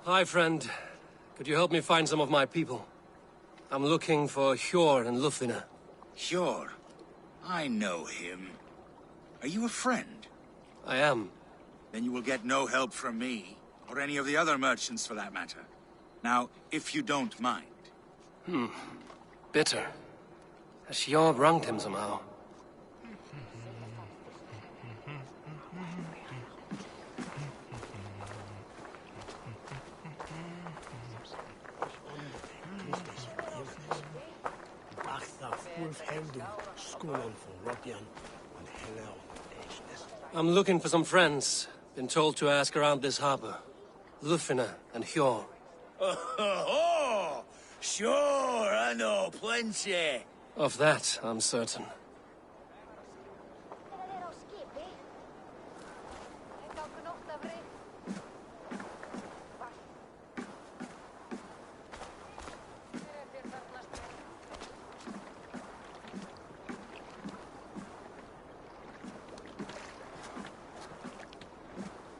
Hi, friend. Could you help me find some of my people? I'm looking for Hjor and Lufina. Hjor? I know him. Are you a friend? I am. Then you will get no help from me, or any of the other merchants for that matter. Now, if you don't mind. Bitter. Has Hjor wronged him somehow? I'm looking for some friends. Been told to ask around this harbor. Lufina and Hjor. Oh, sure, I know plenty. Of that, I'm certain.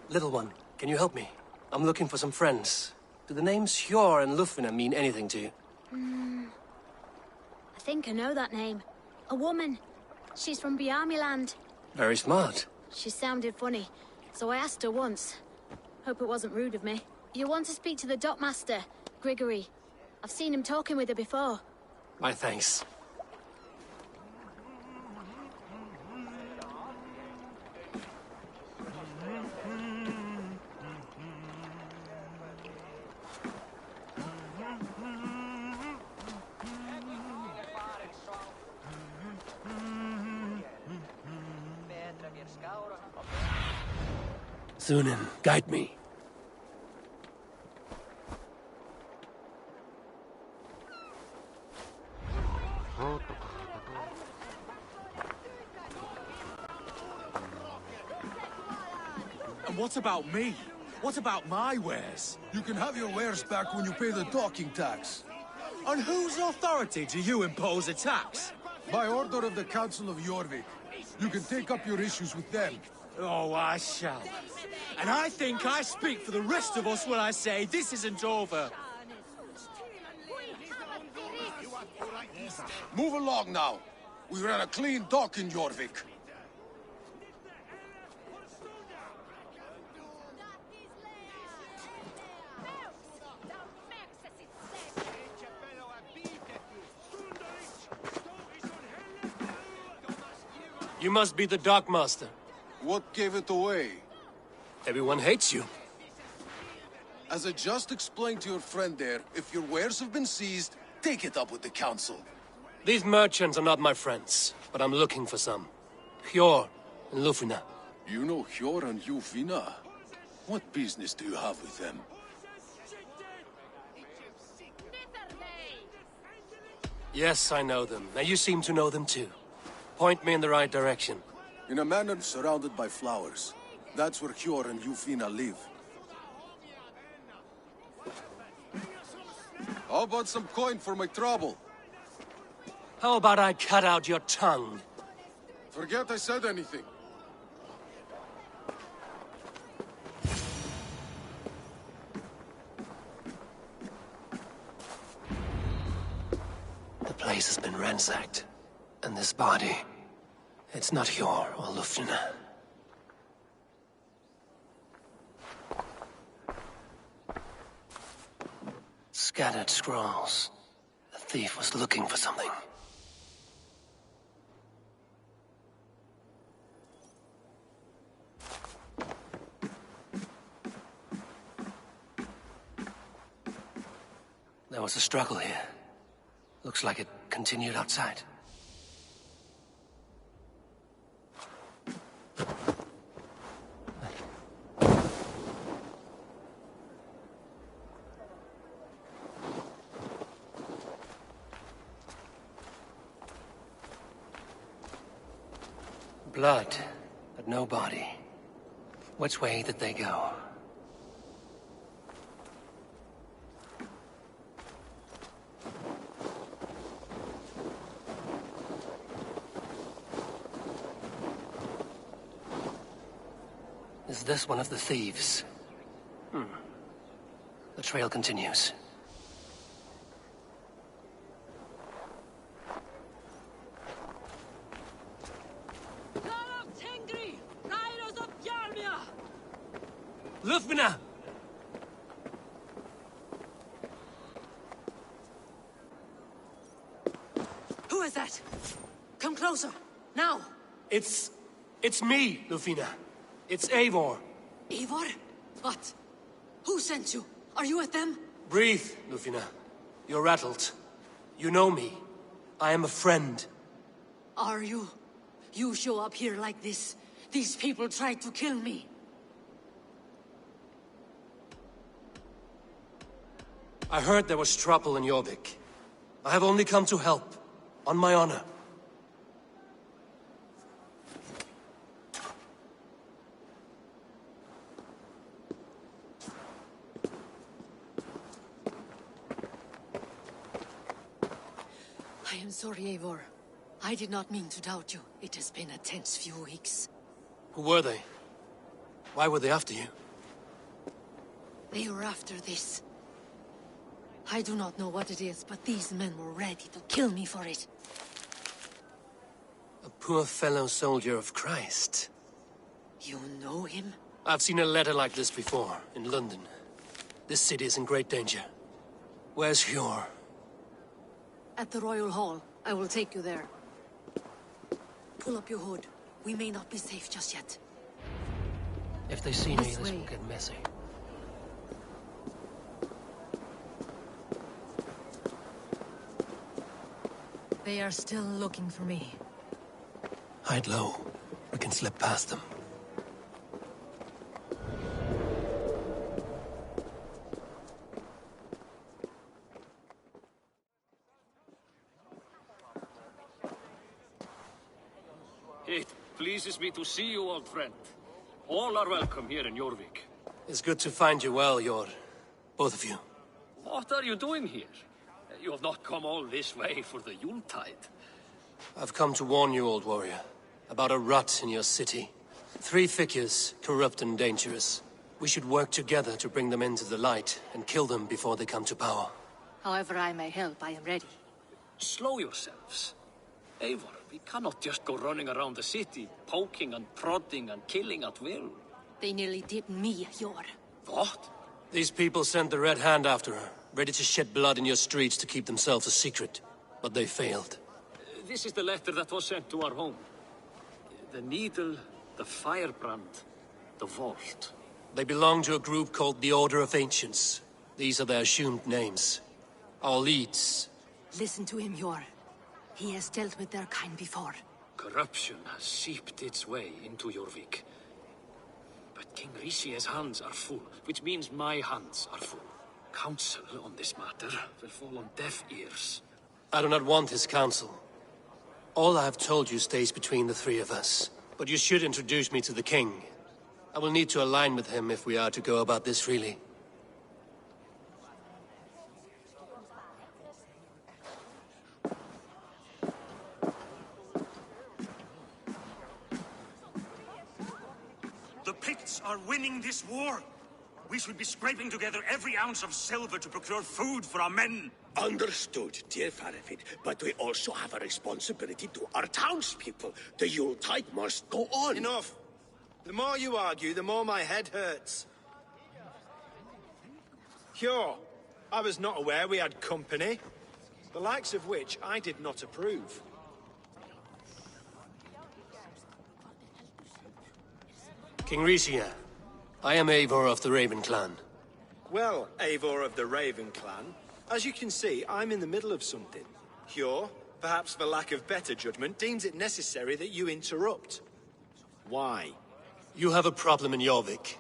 Little one, can you help me? I'm looking for some friends. Do the names Hjor and Lufina mean anything to you? I think I know that name. A woman. She's from Bjarmiland. Very smart. She sounded funny, so I asked her once. Hope it wasn't rude of me. You want to speak to the dockmaster, Grigory. I've seen him talking with her before. My thanks. Sunan, guide me. And what about me? What about my wares? You can have your wares back when you pay the docking tax. On whose authority do you impose a tax? By order of the Council of Jorvik. You can take up your issues with them. Oh, I shall. And I think I speak for the rest of us when I say this isn't over. Move along now. We ran a clean dock in Jorvik. You must be the dockmaster. What gave it away? Everyone hates you. As I just explained to your friend there, if your wares have been seized, take it up with the Council. These merchants are not my friends, but I'm looking for some. Hjor and Lufina. You know Hjor and Lufina? What business do you have with them? Yes, I know them. Now you seem to know them too. Point me in the right direction. In a manor surrounded by flowers. That's where Hjor and Lufina live. How about some coin for my trouble? How about I cut out your tongue? Forget I said anything. The place has been ransacked. And this body, it's not Hjor or Lufina. Scattered scrolls. The thief was looking for something. There was a struggle here. Looks like it continued outside. Blood, but no body. Which way did they go? Is this one of the thieves? The trail continues. Lufmina! Who is that? Come closer, now! It's me, Lufina. It's Eivor. Eivor? What? Who sent you? Are you with them? Breathe, Lufina. You're rattled. You know me. I am a friend. Are you? You show up here like this. These people tried to kill me. I heard there was trouble in Jorvik. I have only come to help. On my honor. I am sorry, Eivor. I did not mean to doubt you. It has been a tense few weeks. Who were they? Why were they after you? They were after this. I do not know what it is, but these men were ready to kill me for it. A poor fellow soldier of Christ. You know him? I've seen a letter like this before, in London. This city is in great danger. Where's Hjor? At the Royal Hall. I will take you there. Pull up your hood. We may not be safe just yet. If they see me, This this way. will get messy. They are still looking for me. Hide low. We can slip past them. It pleases me to see you, old friend. All are welcome here in Jorvik. It's good to find you well, Jor. Both of you. What are you doing here? You have not come all this way for the Yuletide. I've come to warn you, old warrior, about a rot in your city. 3 figures, corrupt and dangerous. We should work together to bring them into the light and kill them before they come to power. However I may help, I am ready. Slow yourselves. Eivor, we cannot just go running around the city, poking and prodding and killing at will. They nearly did me, Jor. What? These people sent the Red Hand after her, ready to shed blood in your streets to keep themselves a secret. But they failed. This is the letter that was sent to our home. The needle, the firebrand, the vault. They belong to a group called the Order of Ancients. These are their assumed names. Our leads. Listen to him, Jor. He has dealt with their kind before. Corruption has seeped its way into Jorvik. But King Rishi's hands are full, which means my hands are full. Counsel on this matter will fall on deaf ears. I do not want his counsel. All I have told you stays between the 3 of us. But you should introduce me to the king. I will need to align with him if we are to go about this freely. The Picts are winning this war. We should be scraping together every ounce of silver to procure food for our men. Understood, dear Farafid, but we also have a responsibility to our townspeople. The Yuletide must go on. Enough. The more you argue, the more my head hurts. Sure, I was not aware we had company, the likes of which I did not approve. King Rishia, I am Eivor of the Raven Clan. Well, Eivor of the Raven Clan, as you can see, I'm in the middle of something. Hjor, perhaps for lack of better judgment, deems it necessary that you interrupt. Why? You have a problem in Jorvik.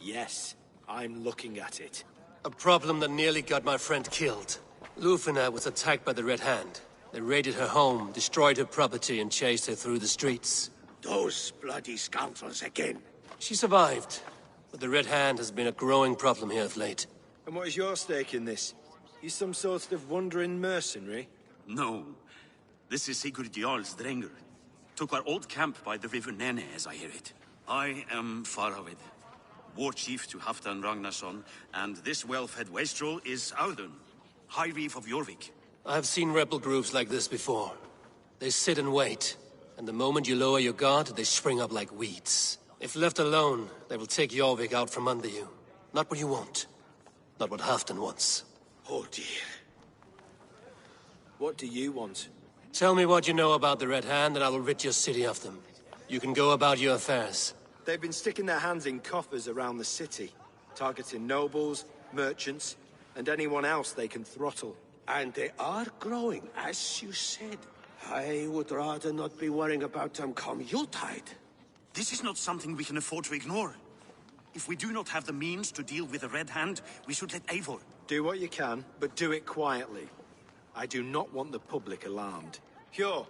Yes, I'm looking at it. A problem that nearly got my friend killed. Lufina was attacked by the Red Hand. They raided her home, destroyed her property, and chased her through the streets. Those bloody scoundrels again. She survived, but the Red Hand has been a growing problem here of late. And what is your stake in this? You some sort of wandering mercenary? No. This is Sigurd Jarl's Drenger. Took our old camp by the river Nene, as I hear it. I am Faravid. war chief to Halfdan Ragnarsson, and this well-fed wastrel is Audun, High Reeve of Jorvik. I've seen rebel groups like this before. They sit and wait, and the moment you lower your guard, they spring up like weeds. If left alone, they will take Jorvik out from under you. Not what you want. Not what Halfdan wants. Oh dear. What do you want? Tell me what you know about the Red Hand, and I will rid your city of them. You can go about your affairs. They've been sticking their hands in coffers around the city, targeting nobles, merchants, and anyone else they can throttle. And they are growing, as you said. I would rather not be worrying about them come Yuletide. This is not something we can afford to ignore. If we do not have the means to deal with the Red Hand, we should let Eivor. Do what you can, but do it quietly. I do not want the public alarmed. Hjor,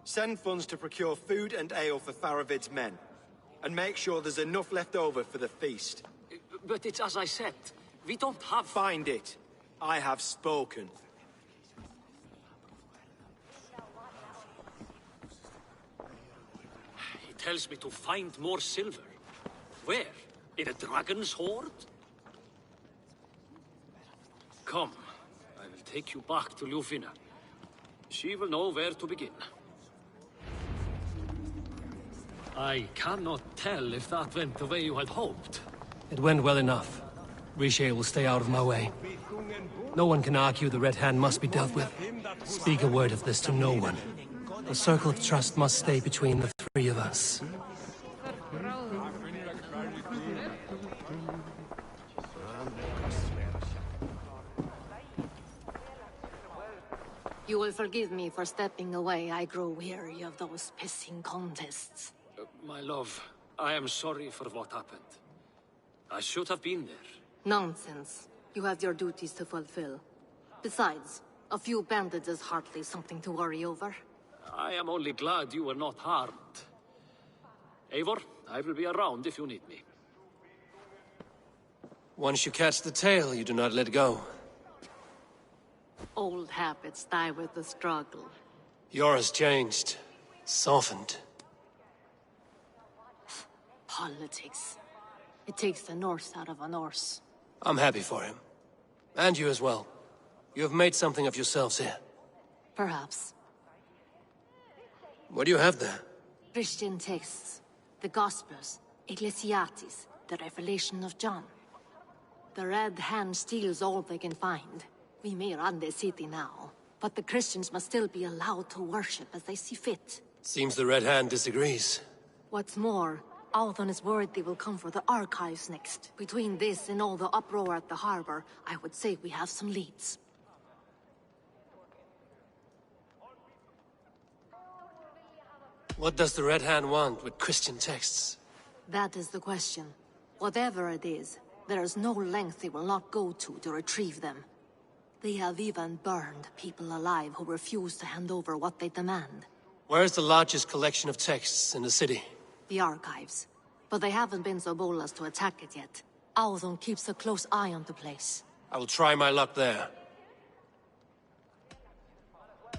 send funds to procure food and ale for Faravid's men. And make sure there's enough left over for the feast. But it's as I said. We don't have... Find it. I have spoken. He tells me to find more silver. Where? In a dragon's hoard? Come. I will take you back to Ljufina. She will know where to begin. I cannot tell if that went the way you had hoped. It went well enough. Riche will stay out of my way. No one can argue the Red Hand must be dealt with. Speak a word of this to no one. The circle of trust must stay between the three of us. You will forgive me for stepping away. I grow weary of those pissing contests. My love, I am sorry for what happened. I should have been there. Nonsense. You have your duties to fulfill. Besides, a few bandits is hardly something to worry over. I am only glad you were not harmed. Eivor, I will be around if you need me. Once you catch the tail, you do not let go. Old habits die with the struggle. Yours changed. Softened. Politics. It takes the Norse out of a Norse. I'm happy for him. And you as well. You have made something of yourselves here. Perhaps. What do you have there? Christian texts. The Gospels. Ecclesiastes. The Revelation of John. The Red Hand steals all they can find. We may run the city now, but the Christians must still be allowed to worship as they see fit. Seems the Red Hand disagrees. What's more, Althon is worried they will come for the archives next. Between this and all the uproar at the harbor, I would say we have some leads. What does the Red Hand want with Christian texts? That is the question. Whatever it is, there is no length they will not go to retrieve them. They have even burned people alive who refuse to hand over what they demand. Where is the largest collection of texts in the city? The archives. But they haven't been so bold as to attack it yet. Althon keeps a close eye on the place. I will try my luck there.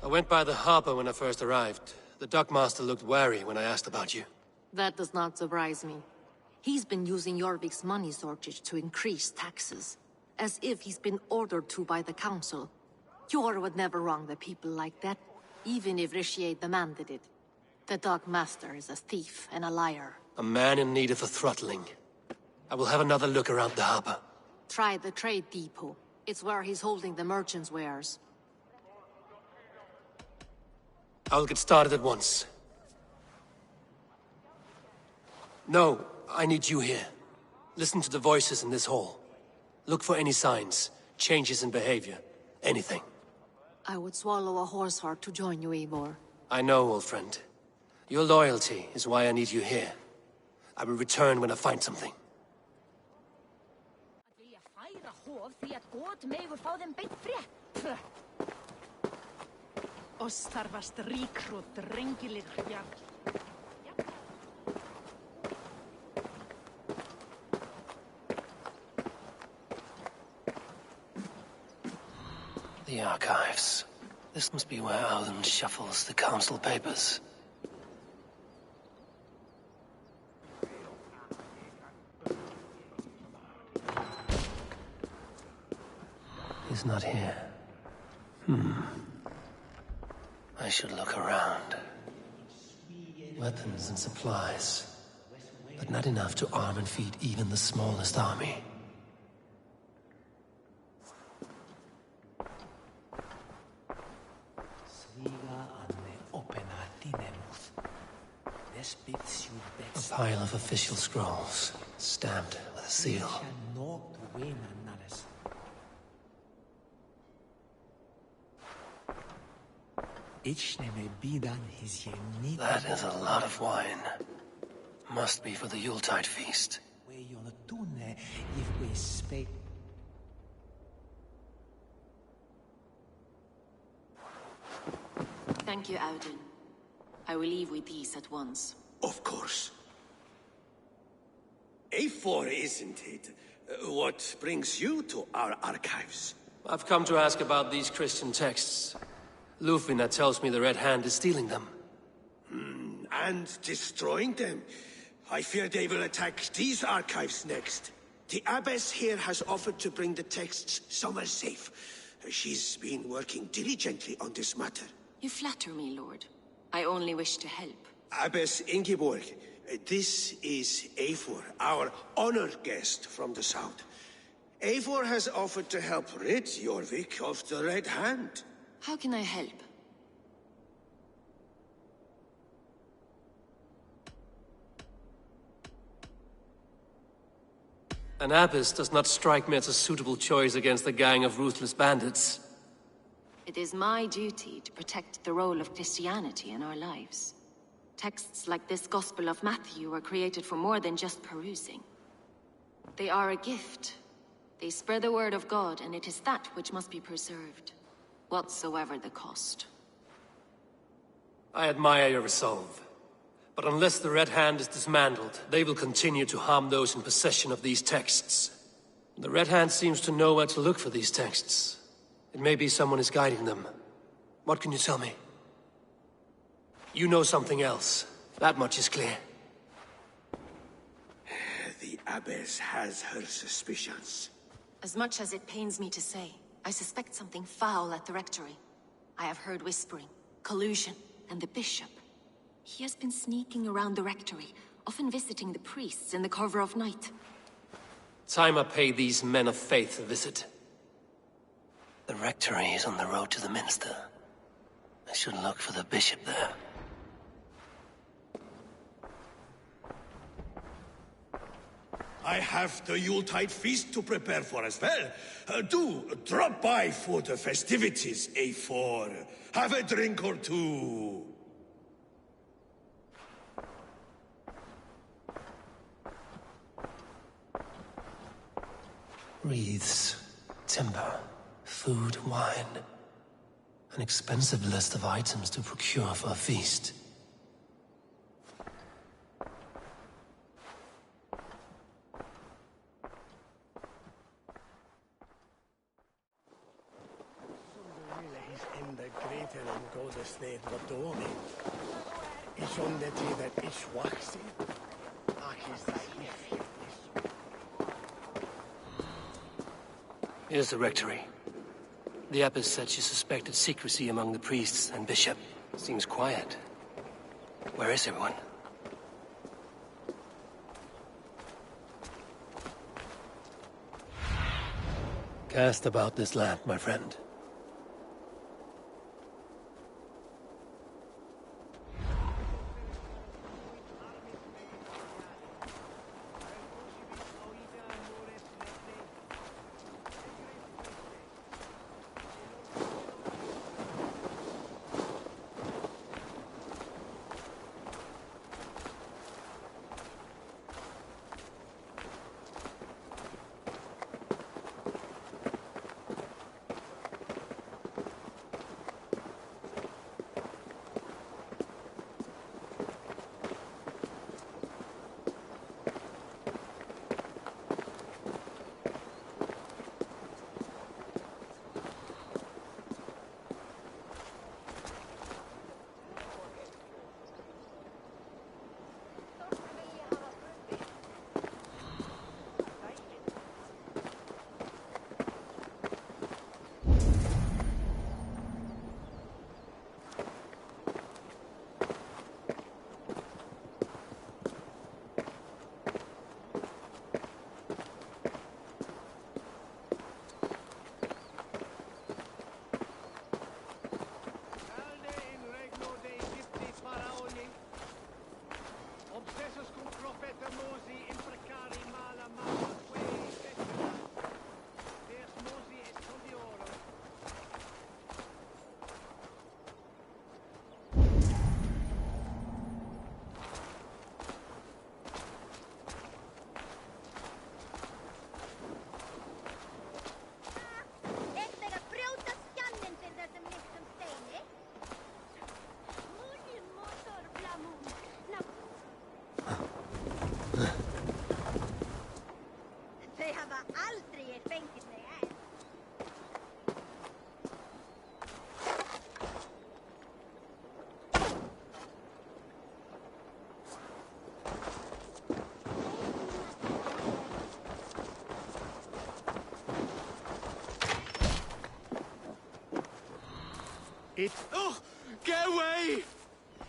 I went by the harbor when I first arrived. The dockmaster looked wary when I asked about you. That does not surprise me. He's been using Jorvik's money shortage to increase taxes. As if he's been ordered to by the council. Hjor would never wrong the people like that, even if Riche demanded it. The dockmaster is a thief and a liar. A man in need of a throttling. I will have another look around the harbor. Try the trade depot. It's where he's holding the merchants' wares. I will get started at once. No, I need you here. Listen to the voices in this hall. Look for any signs, changes in behavior, anything. I would swallow a horse heart to join you, Eivor. I know, old friend. Your loyalty is why I need you here. I will return when I find something. The archives. This must be where Alden shuffles the council papers. He's not here. I should look around. Weapons and supplies, but not enough to arm and feed even the smallest army. A pile of official scrolls, stamped with a seal. That is a lot of wine. Must be for the Yuletide feast. Thank you, Audun. I will leave with these at once. Of course. A4, isn't it? What brings you to our archives? I've come to ask about these Christian texts. Lufina tells me the Red Hand is stealing them. And destroying them. I fear they will attack these archives next. The Abbess here has offered to bring the texts somewhere safe. She's been working diligently on this matter. You flatter me, Lord. I only wish to help. Abbess Ingeborg, this is Eivor, our honored guest from the south. Eivor has offered to help rid Jorvik of the Red Hand. How can I help? An abbess does not strike me as a suitable choice against a gang of ruthless bandits. It is my duty to protect the role of Christianity in our lives. Texts like this Gospel of Matthew were created for more than just perusing. They are a gift. They spread the word of God, and it is that which must be preserved, whatsoever the cost. I admire your resolve. But unless the Red Hand is dismantled, they will continue to harm those in possession of these texts. The Red Hand seems to know where to look for these texts. It may be someone is guiding them. What can you tell me? You know something else. That much is clear. The Abbess has her suspicions. As much as it pains me to say, I suspect something foul at the rectory. I have heard whispering, collusion, and the bishop. He has been sneaking around the rectory, often visiting the priests in the cover of night. Time I pay these men of faith a visit. The rectory is on the road to the minster. I should look for the bishop there. I have the Yuletide feast to prepare for as well. Do drop by for the festivities, A4. Have a drink or two. Wreaths, timber, food, wine. An expensive list of items to procure for a feast. Here's the rectory. The abbess said she suspected secrecy among the priests and bishop. Seems quiet. Where is everyone? Cast about this land, my friend. Oh, get away!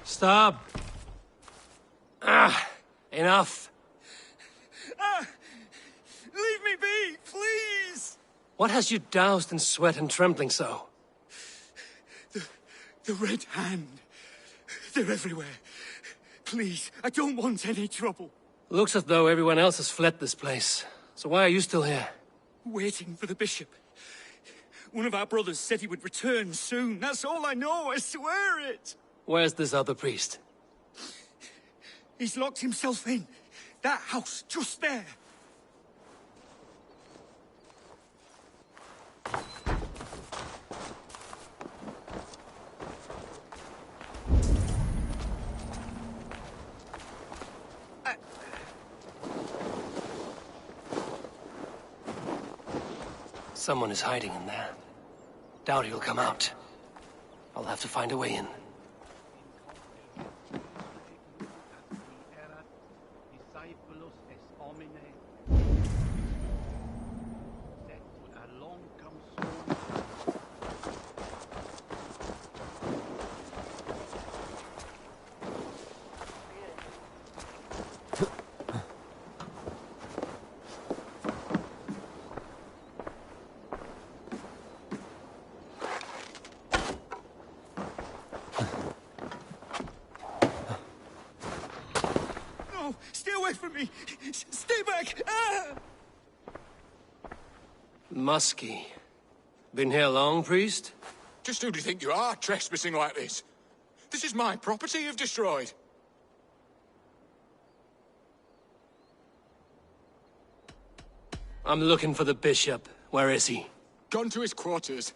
Stop! Enough! Leave me be, please! What has you doused in sweat and trembling so? The Red Hand. They're everywhere. Please, I don't want any trouble. Looks as though everyone else has fled this place. So why are you still here? Waiting for the bishop. One of our brothers said he would return soon. That's all I know, I swear it! Where's this other priest? He's locked himself in. That house, just there. Someone is hiding in there. Doubt he'll come out. I'll have to find a way in. Stay away from me! Stay back! Ah! Muskie. Been here long, priest? Just who do you think you are, trespassing like this? This is my property you've destroyed. I'm looking for the bishop. Where is he? Gone to his quarters.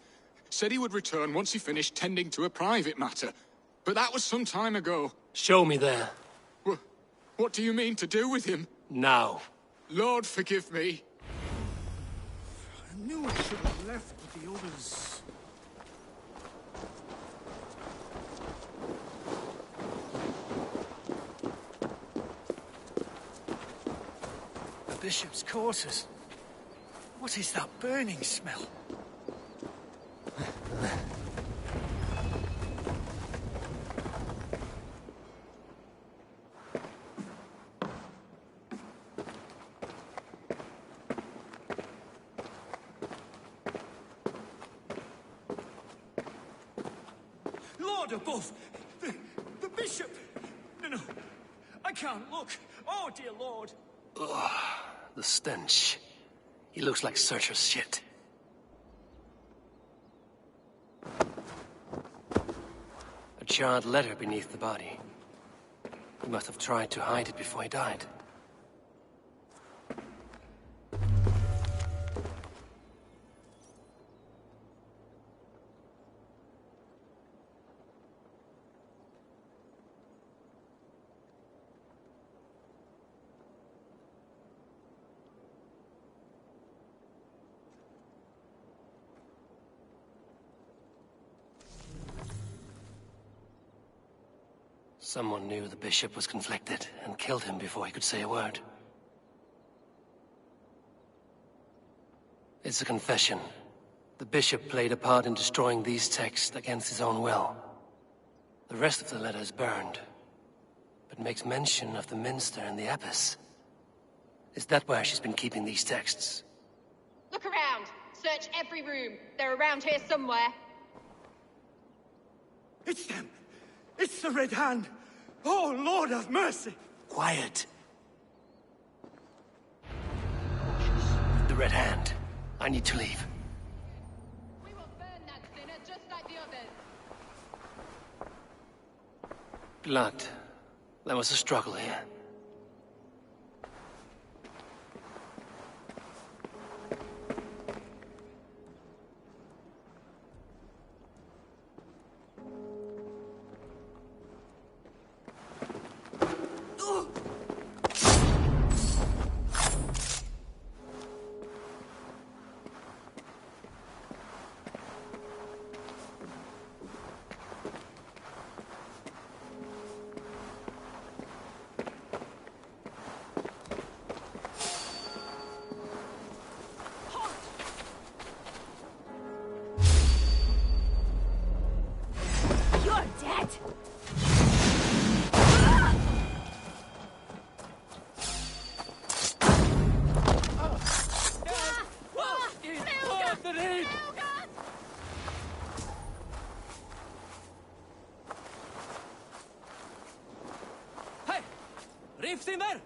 Said he would return once he finished tending to a private matter. But that was some time ago. Show me there. What do you mean to do with him? Now. Lord, forgive me. I knew I should have left with the others. The bishop's quarters. What is that burning smell? Lord above! The bishop! No, I can't look. Oh, dear Lord. Ugh, the stench. He looks like Searcher's shit. A charred letter beneath the body. He must have tried to hide it before he died. Someone knew the bishop was conflicted and killed him before he could say a word. It's a confession. The bishop played a part in destroying these texts against his own will. The rest of the letter is burned, but makes mention of the minster and the abbess. Is that where she's been keeping these texts? Look around! Search every room. They're around here somewhere. It's them! It's the Red Hand! Oh, Lord have mercy! Quiet. The Red Hand. I need to leave. We will burn that sinner just like the others. Blood. There was a struggle here. Gift in there?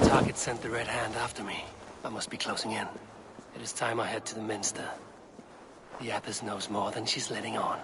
Target sent the Red Hand after me. I must be closing in. It is time I head to the Minster. The Abbess knows more than she's letting on.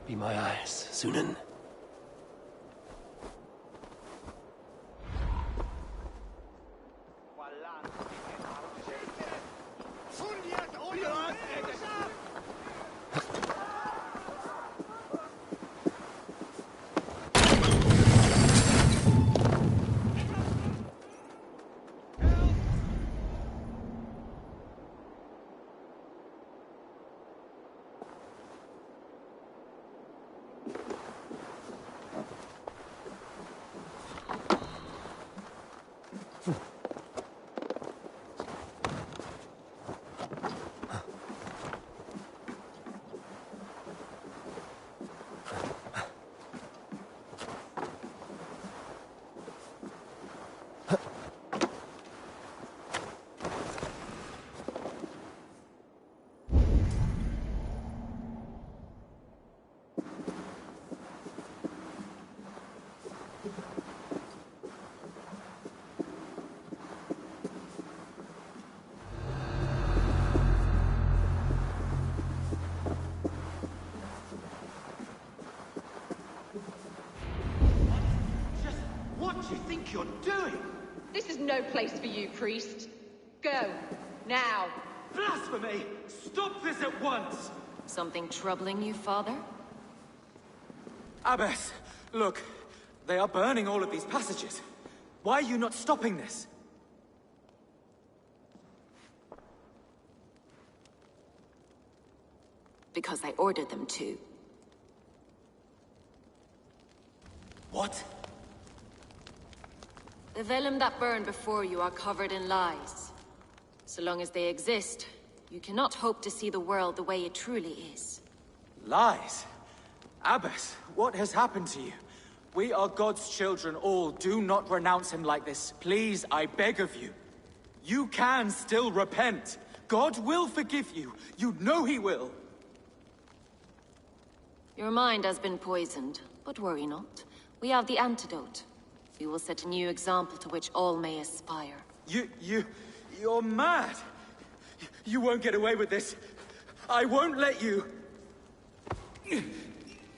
Be my eyes, Sunan. What do you think you're doing? This is no place for you, priest. Go. Now. Blasphemy! Stop this at once! Something troubling you, Father? Abbess, look. They are burning all of these passages. Why are you not stopping this? Because I ordered them to. What? The vellum that burn before you are covered in lies. So long as they exist, you cannot hope to see the world the way it truly is. Lies? Abbess, what has happened to you? We are God's children all. Do not renounce him like this. Please, I beg of you. You can still repent. God will forgive you. You know he will. Your mind has been poisoned, but worry not. We have the antidote. We will set a new example to which all may aspire. You're mad. You won't get away with this. I won't let you. There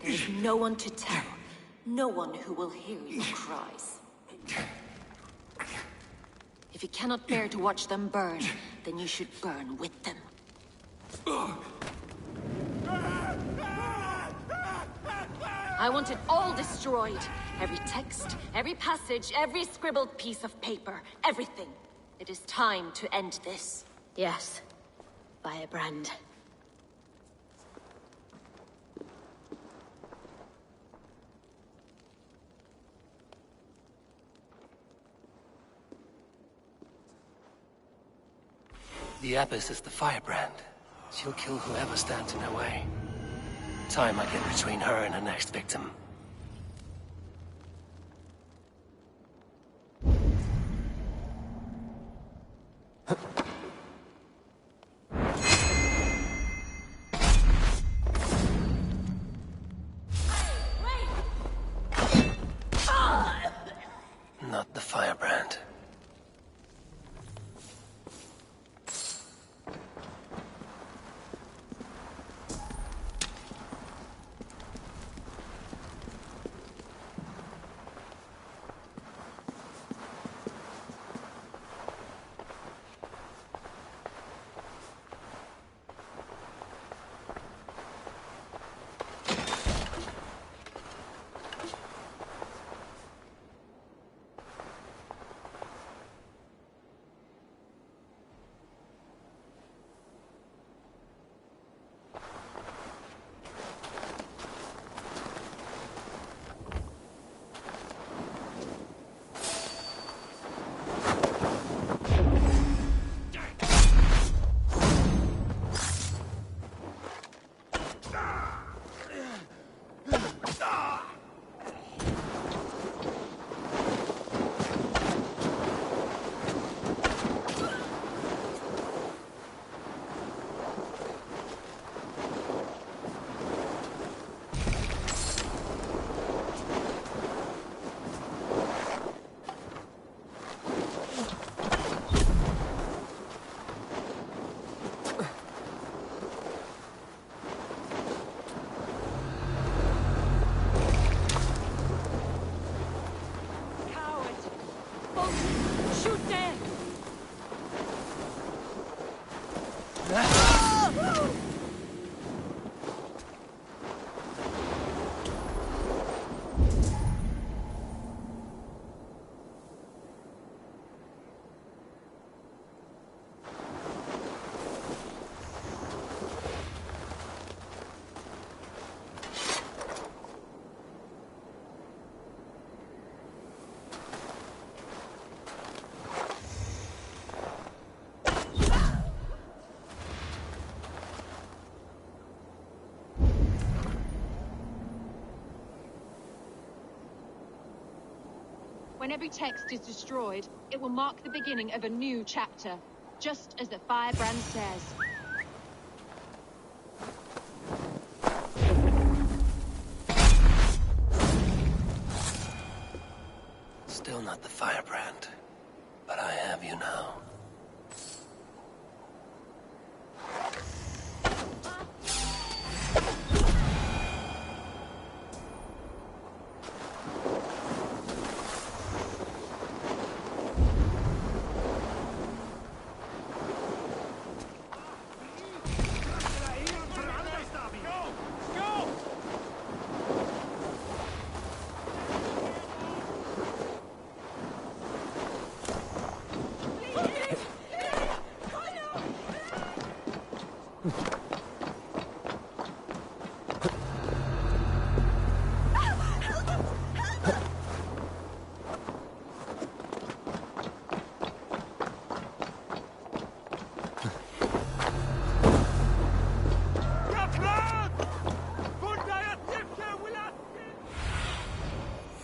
is no one to tell. No one who will hear your cries. If you cannot bear to watch them burn, then you should burn with them. I want it all destroyed. Every text, every passage, every scribbled piece of paper, everything. It is time to end this. Yes. Firebrand. The Abbess is the firebrand. She'll kill whoever stands in her way. Time I get between her and her next victim. Not the firebrand. When every text is destroyed, it will mark the beginning of a new chapter, just as the firebrand says. Still not the firebrand, but I have you now.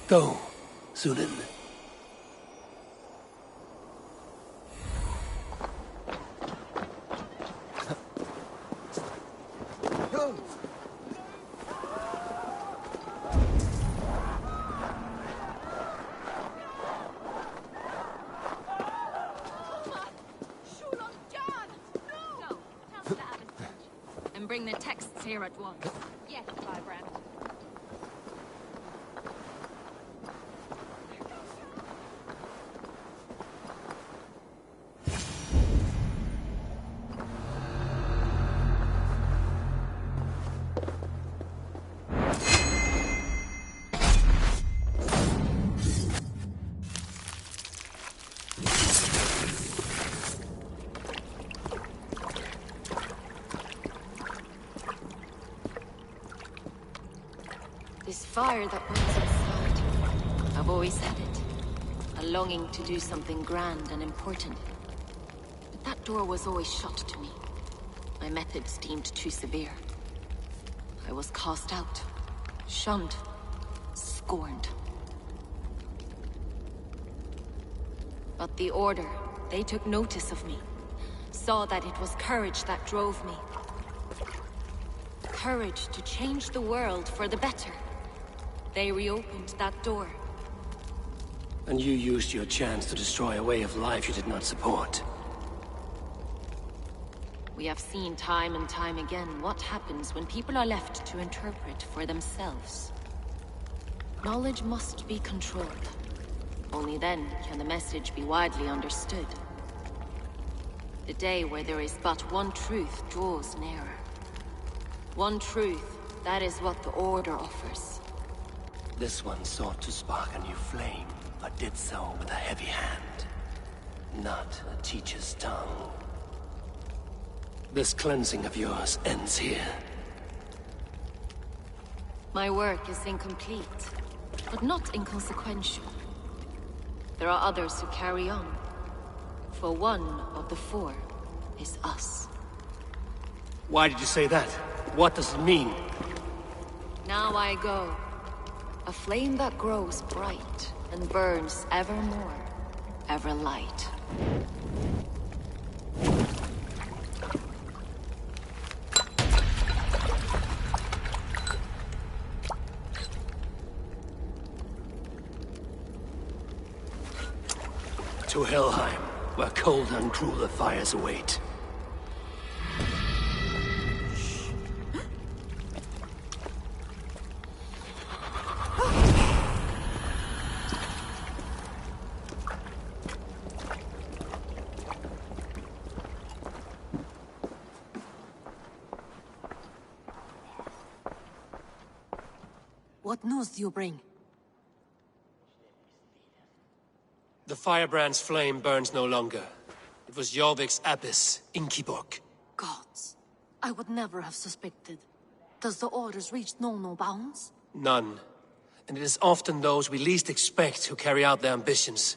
Go, Zulin. And bring the texts here at once. Yes, firebrand. fire that burns inside. I've always had it. A longing to do something grand and important. But that door was always shut to me. My methods deemed too severe. I was cast out, shunned, scorned. But the Order, they took notice of me. Saw that it was courage that drove me. Courage to change the world for the better. They reopened that door. And you used your chance to destroy a way of life you did not support. We have seen time and time again what happens when people are left to interpret for themselves. Knowledge must be controlled. Only then can the message be widely understood. The day where there is but one truth draws nearer. One truth, that is what the Order offers. This one sought to spark a new flame, but did so with a heavy hand. Not a teacher's tongue. This cleansing of yours ends here. My work is incomplete, but not inconsequential. There are others who carry on. For one of the four is us. Why did you say that? What does it mean? Now I go. A flame that grows bright and burns ever more, ever light. To Helheim, where cold and crueler fires await. What news do you bring? The firebrand's flame burns no longer. It was Jorvik's abyss, Inkiborg. Gods. I would never have suspected. Does the Order's reach know no bounds? None. And it is often those we least expect who carry out their ambitions.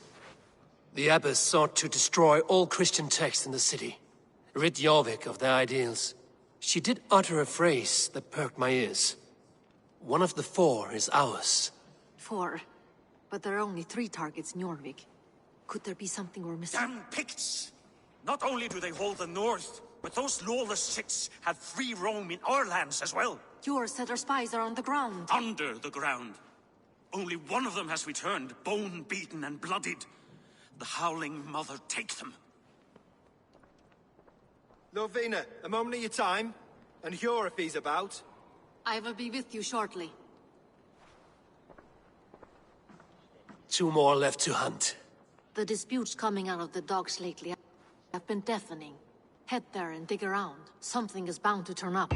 The abbess sought to destroy all Christian texts in the city. Rid Jorvik of their ideals. She did utter a phrase that perked my ears. One of the four is ours. 4. But there are only 3 targets in Jorvik. Could there be something we're missing? Damn Picts! Not only do they hold the north, but those lawless shits have free roam in our lands as well. Yours said our spies are on the ground. Under the ground. Only one of them has returned, bone-beaten and bloodied. The Howling Mother take them. Lovina, a moment of your time. And Hjor if he's about. I will be with you shortly. 2 more left to hunt. The disputes coming out of the docks lately have been deafening. Head there and dig around. Something is bound to turn up.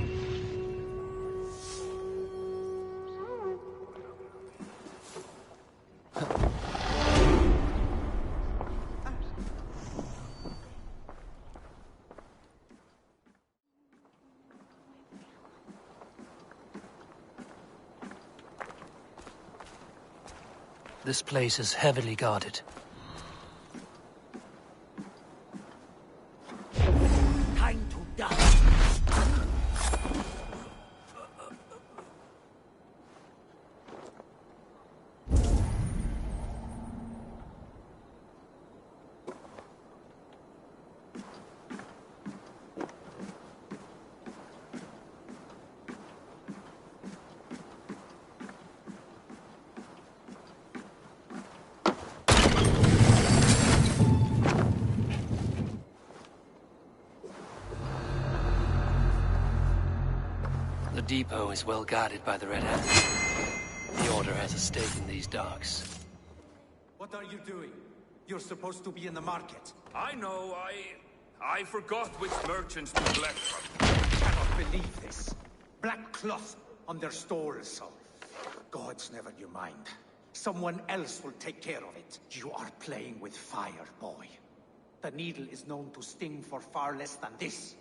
This place is heavily guarded. Time to die. The depot is well guarded by the Red Hand. The Order has a stake in these docks. What are you doing? You're supposed to be in the market. I know, I forgot which merchants to collect from. I cannot believe this. Black cloth on their stores. Gods, never you mind. Someone else will take care of it. You are playing with fire, boy. The needle is known to sting for far less than this.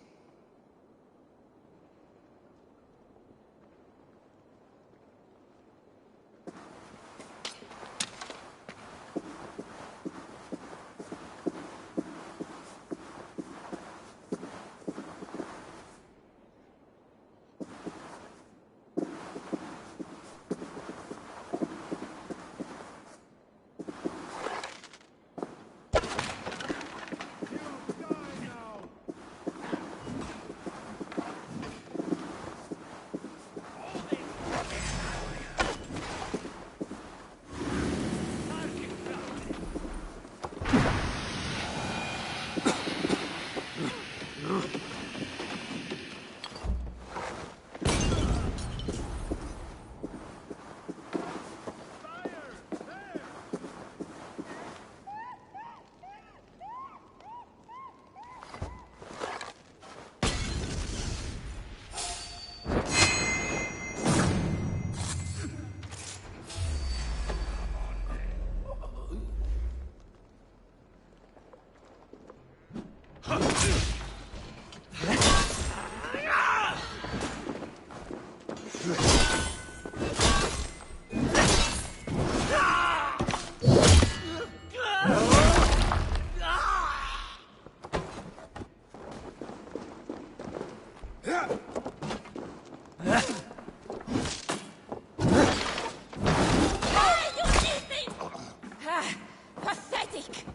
Pathetic!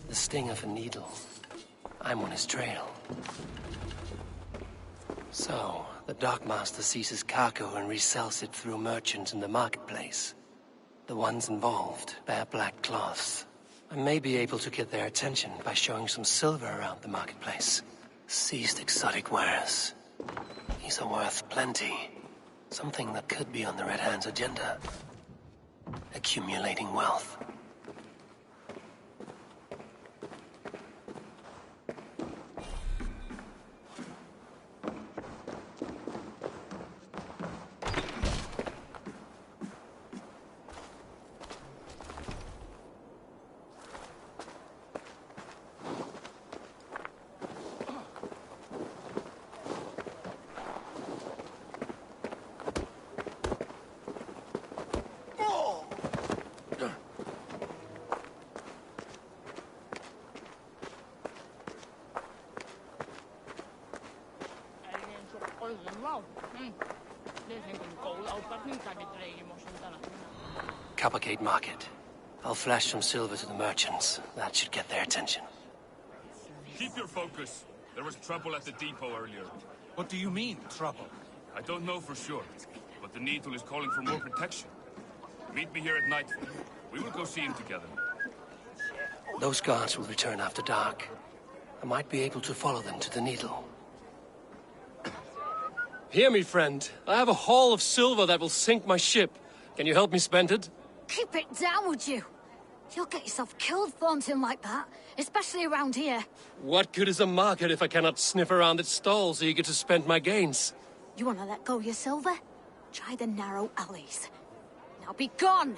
The sting of a needle. I'm on his trail. So, the Dockmaster seizes cargo and resells it through merchants in the marketplace. The ones involved bear black cloths. I may be able to get their attention by showing some silver around the marketplace. Seized exotic wares. These are worth plenty. Something that could be on the Red Hand's agenda. Accumulating wealth. Coppergate Market. I'll flash some silver to the merchants. That should get their attention. Keep your focus. There was trouble at the depot earlier. What do you mean, trouble? I don't know for sure, but the Needle is calling for more protection. Meet me here at nightfall. We will go see him together. Those guards will return after dark. I might be able to follow them to the Needle. Hear me, friend. I have a haul of silver that will sink my ship. Can you help me spend it? Keep it down, would you? You'll get yourself killed flaunting like that, especially around here. What good is a market if I cannot sniff around its stalls eager to spend my gains? You want to let go of your silver? Try the narrow alleys. Now be gone!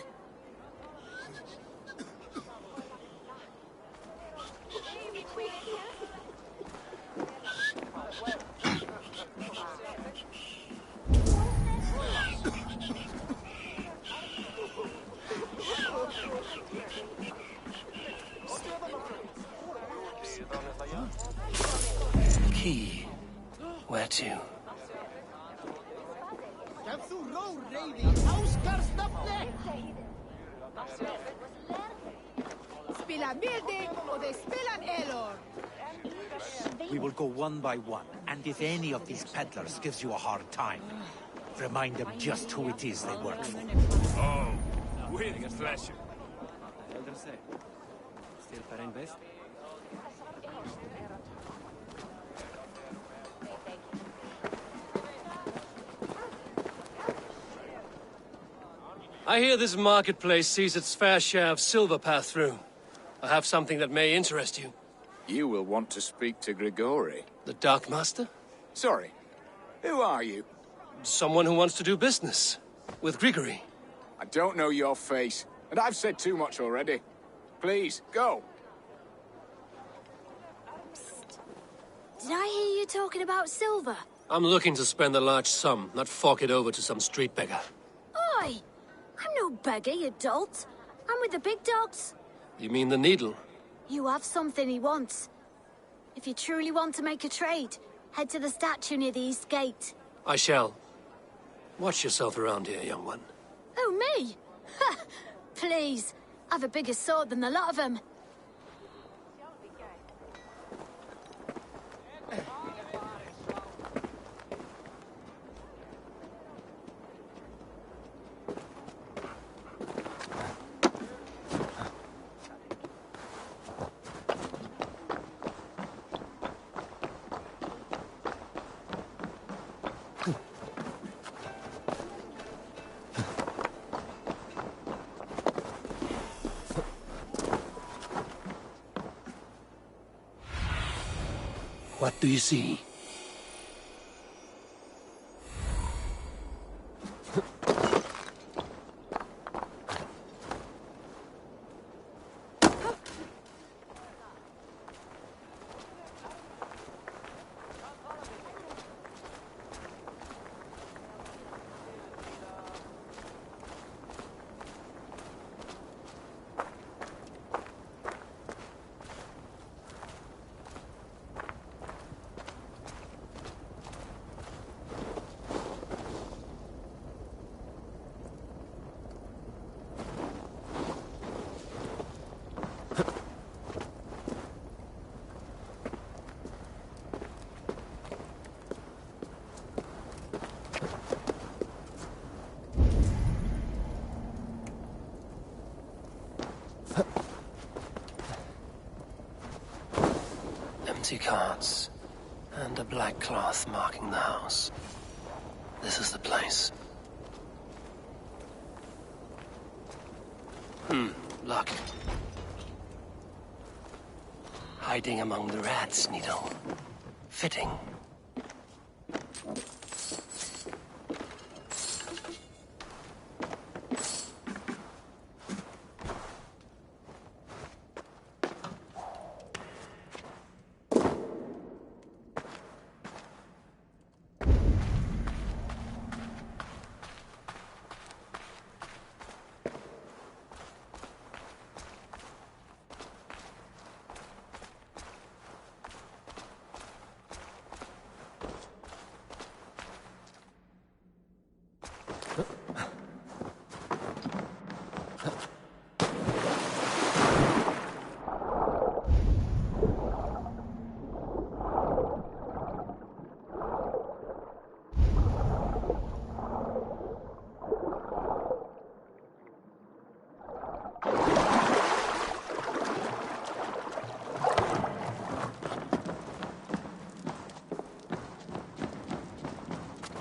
Key. Where to? We will go one by one, and if any of these peddlers gives you a hard time, remind them just who it is they work for. Oh, with pleasure. I hear this marketplace sees its fair share of silver pass through. I have something that may interest you. You will want to speak to Grigori. The Dark Master? Sorry. Who are you? Someone who wants to do business. With Grigori. I don't know your face, and I've said too much already. Please, go. Did I hear you talking about silver? I'm looking to spend a large sum, not fork it over to some street beggar. Oi! I'm no beggar, you dolt. I'm with the big dogs. You mean the Needle? You have something he wants. If you truly want to make a trade, head to the statue near the East Gate. I shall. Watch yourself around here, young one. Oh, me? Ha! Please. I've a bigger sword than the lot of them. What do you see? Empty carts, and a black cloth marking the house. This is the place. Locked. Hiding among the rats, Needle. Fitting.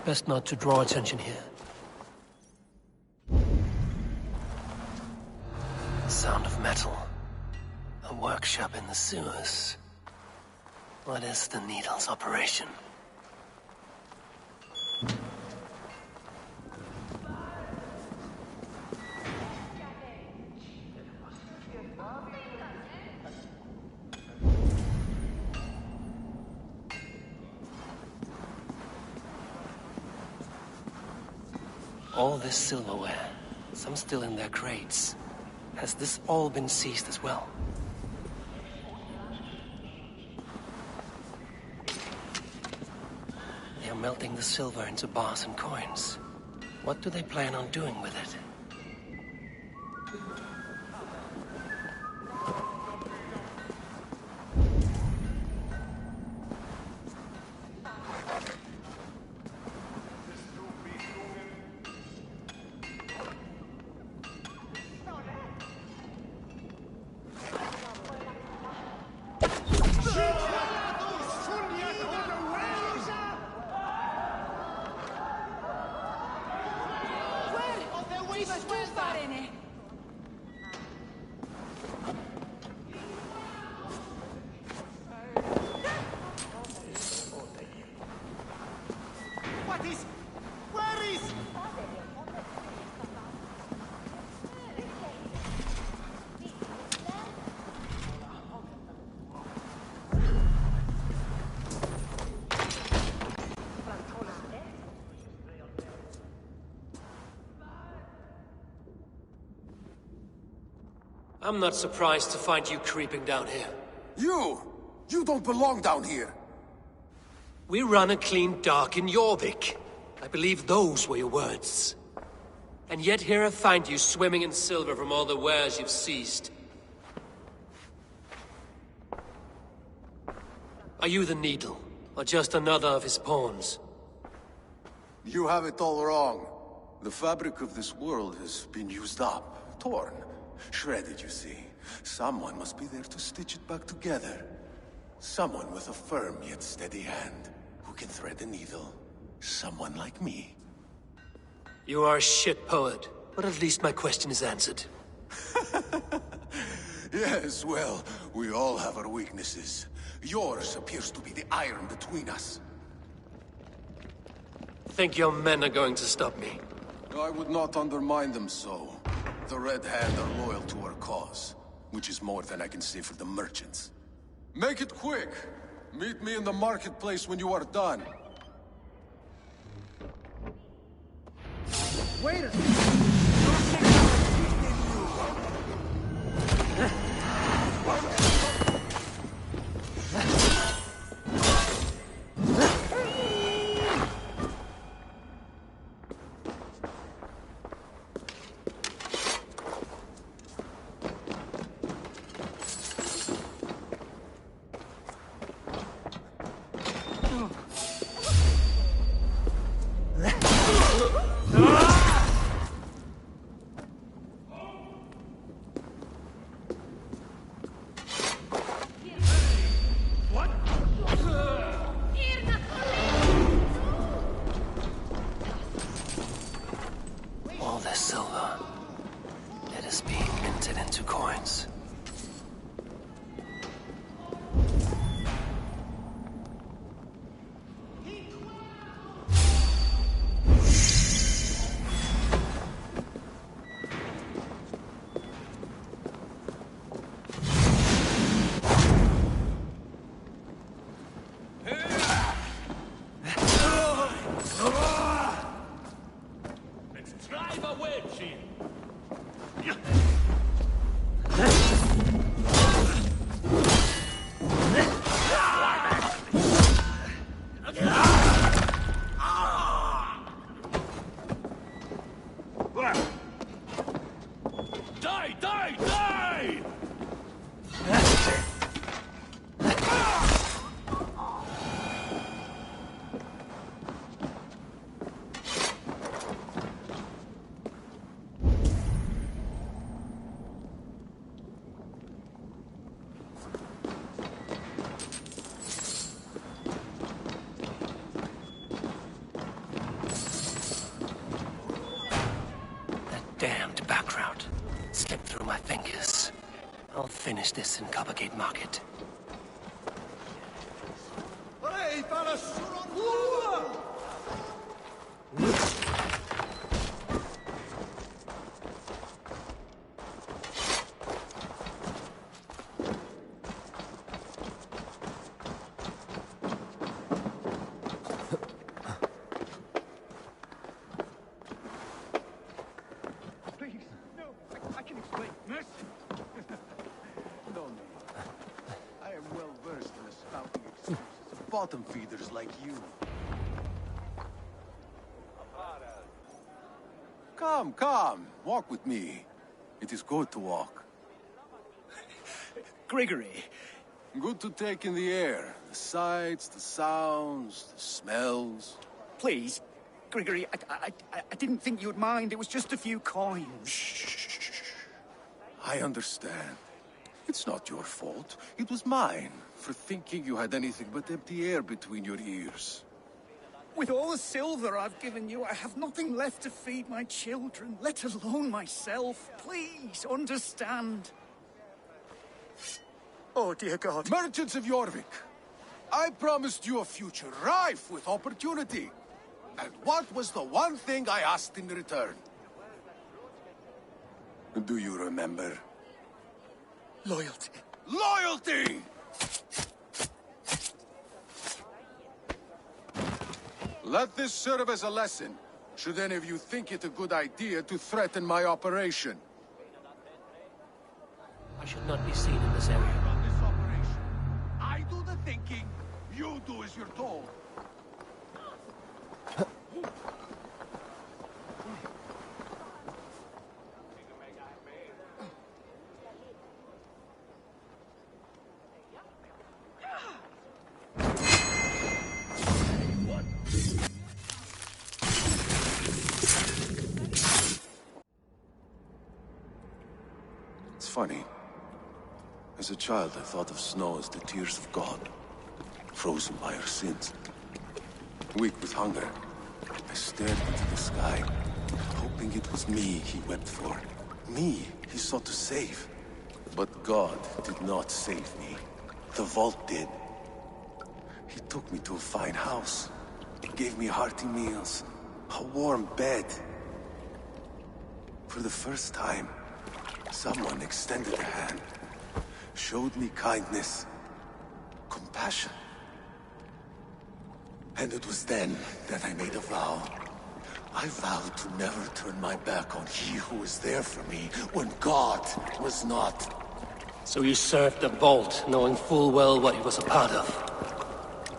Best not to draw attention here. The sound of metal. A workshop in the sewers. What is the Needle's operation? All this silverware, some still in their crates. Has this all been seized as well? They are melting the silver into bars and coins. What do they plan on doing with it? I'm not surprised to find you creeping down here. You don't belong down here! We run a clean dock in Jorvik. I believe those were your words. And yet here I find you swimming in silver from all the wares you've seized. Are you the Needle, or just another of his pawns? You have it all wrong. The fabric of this world has been used up, torn, shredded, you see. Someone must be there to stitch it back together. Someone with a firm yet steady hand, who can thread a needle. Someone like me. You are a shit poet, but at least my question is answered. Yes, well, we all have our weaknesses. Yours appears to be the iron between us. Think your men are going to stop me? I would not undermine them so. The Red Hand are loyal to our cause, which is more than I can say for the merchants. Make it quick! Meet me in the marketplace when you are done. Wait a second! All this silver, it is being minted into coins. Drive a wedge in. Die, die, die! Damned background. Slipped through my fingers. I'll finish this in Coppergate Market. Hey, fellas! Please, no, I can explain. No need. I am well versed in spouting excuses of bottom feeders like you. Come, come, walk with me. It is good to walk. Gregory. Good to take in the air. The sights, the sounds, the smells. Please, Gregory, I didn't think you'd mind. It was just a few coins. Shh. I understand. It's not your fault. It was mine, for thinking you had anything but empty air between your ears. With all the silver I've given you, I have nothing left to feed my children, let alone myself. Please, understand. Oh, dear God. Merchants of Jorvik, I promised you a future rife with opportunity. And what was the one thing I asked in return? Do you remember? Loyalty. Loyalty! Let this serve as a lesson, should any of you think it a good idea to threaten my operation. I should not be seen in this area. About this operation, I do the thinking, you do as you're told. It's funny. As a child, I thought of snow as the tears of God, frozen by our sins. Weak with hunger, I stared into the sky, hoping it was me he wept for. Me he sought to save. But God did not save me. The vault did. He took me to a fine house, gave me hearty meals, a warm bed. For the first time, someone extended a hand, showed me kindness, compassion. And it was then that I made a vow. I vowed to never turn my back on he who was there for me when God was not. So you served the Vault, knowing full well what it was a part of.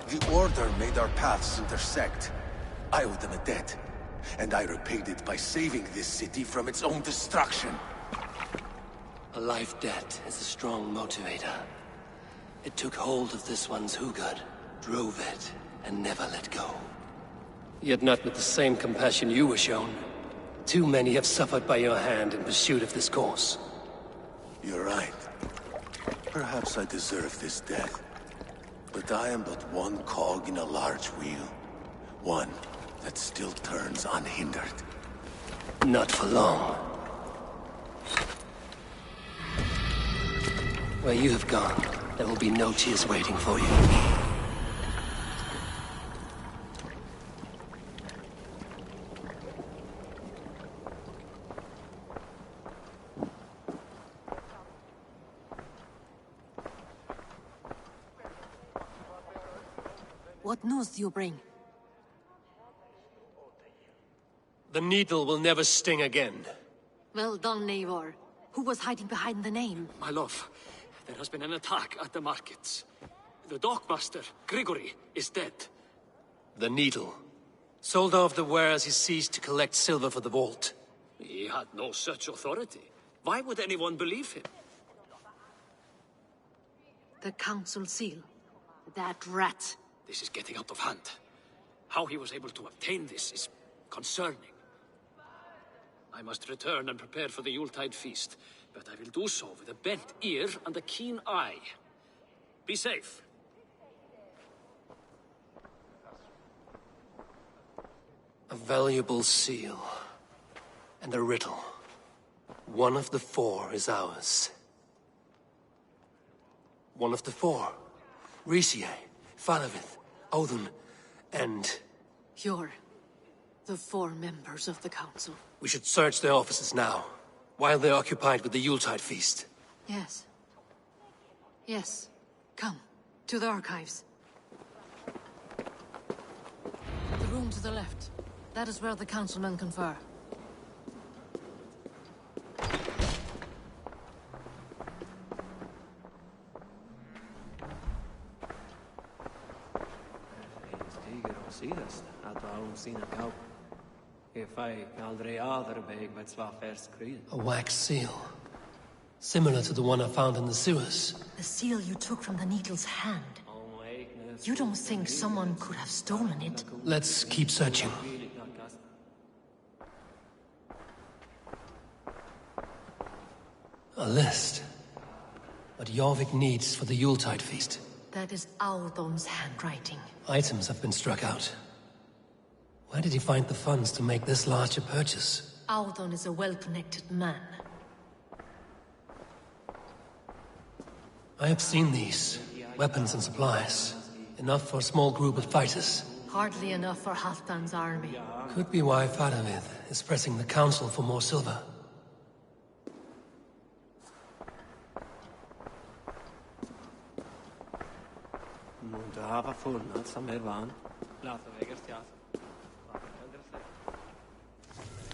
The Order made our paths intersect. I owed them a debt, and I repaid it by saving this city from its own destruction. A life debt is a strong motivator. It took hold of this one's Hugad, drove it, and never let go. Yet not with the same compassion you were shown. Too many have suffered by your hand in pursuit of this cause. You're right. Perhaps I deserve this death. But I am but one cog in a large wheel. One that still turns unhindered. Not for long. Where you have gone, there will be no tears waiting for you. What news do you bring? The needle will never sting again. Well done, Eivor. Who was hiding behind the name? My love, there has been an attack at the markets. The dockmaster, Grigory, is dead. The needle. Sold off the wares he seized to collect silver for the vault. He had no such authority. Why would anyone believe him? The council seal. That rat. This is getting out of hand. How he was able to obtain this is concerning. I must return and prepare for the Yuletide feast, but I will do so with a bent ear and a keen eye. Be safe. A valuable seal. And a riddle. One of the four is ours. One of the four. Risie, Falavith, Odin, and... You're the four members of the council. We should search their offices now, while they're occupied with the Yuletide feast. Yes. Yes. Come, to the archives. The room to the left. That is where the councilmen confer. A wax seal. Similar to the one I found in the sewers. The seal you took from the needle's hand. You don't think someone could have stolen it? Let's keep searching. A list. What Jorvik needs for the Yuletide feast. That is Audon's handwriting. Items have been struck out. Where did he find the funds to make this large a purchase? Audon is a well-connected man. I have seen these. Weapons and supplies. Enough for a small group of fighters. Hardly enough for Halfdan's army. Could be why Faravith is pressing the council for more silver.